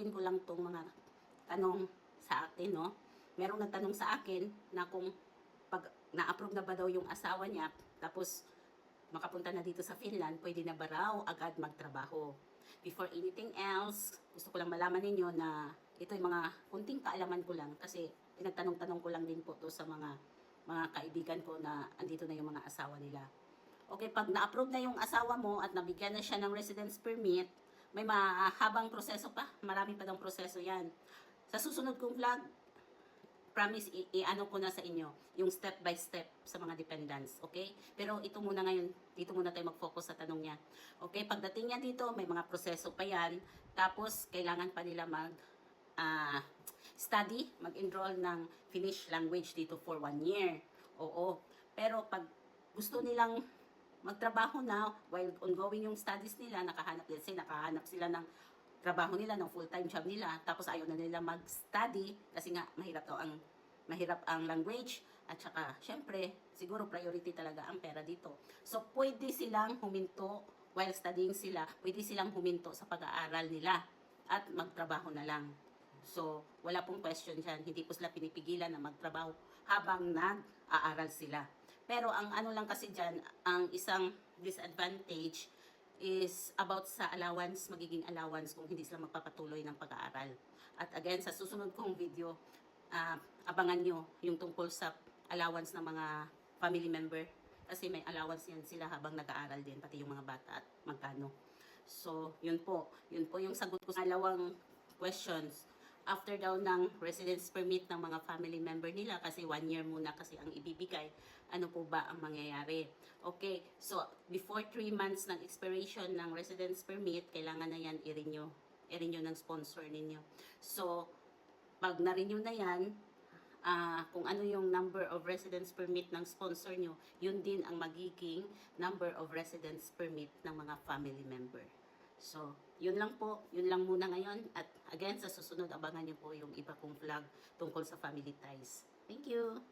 sagutin ko lang tong mga tanong sa atin, no? Merong nagtanong sa akin na kung pag na-approve na ba daw yung asawa niya, tapos makapunta na dito sa Finland, pwede na ba raw agad magtrabaho. Before anything else, gusto ko lang malaman ninyo na ito yung mga kunting kaalaman ko lang kasi pinagtanong-tanong ko lang din po to sa mga kaibigan ko na andito na yung mga asawa nila. Okay, pag na-approve na yung asawa mo at nabigyan na siya ng residence permit, may mahabang proseso pa. Marami pa daw proseso yan. Sa susunod kong vlog, promise, i-ano ko na sa inyo, yung step by step sa mga dependents, okay? Pero ito muna ngayon, dito muna tayo mag-focus sa tanong niya. Okay, pagdating niya dito, may mga proseso pa yan. Tapos, kailangan pa nila study, mag-enroll ng Finnish language dito for 1 year. Oo. Pero pag gusto nilang magtrabaho na while ongoing yung studies nila, nakahanap sila ng trabaho nila, ng full-time job nila, tapos ayaw na nila mag-study kasi nga mahirap ang language at saka syempre siguro priority talaga ang pera dito. So pwede silang huminto while studying sila, pwede silang huminto sa pag-aaral nila at magtrabaho na lang. So wala pong question dyan, hindi po sila pinipigilan na magtrabaho habang nag-aaral sila. Pero ang ano lang kasi dyan, ang isang disadvantage is about sa allowance, magiging allowance kung hindi sila magpapatuloy ng pag-aaral. At again, sa susunod kong video, abangan nyo yung tungkol sa allowance ng mga family member. Kasi may allowance yan sila habang nag-aaral din, pati yung mga bata at magkano. So, yun po yung sagot ko sa dalawang questions. After daw ng residence permit ng mga family member nila, kasi 1 year muna kasi ang ibibigay, ano po ba ang mangyayari? Okay, so before 3 months ng expiration ng residence permit, kailangan na yan i-renew ng sponsor ninyo. So, pag na-renew na yan, kung ano yung number of residence permit ng sponsor nyo, yun din ang magiging number of residence permit ng mga family member. So, yun lang po. Yun lang muna ngayon. At again, sa susunod, abangan nyo po yung iba kong vlog tungkol sa family ties. Thank you!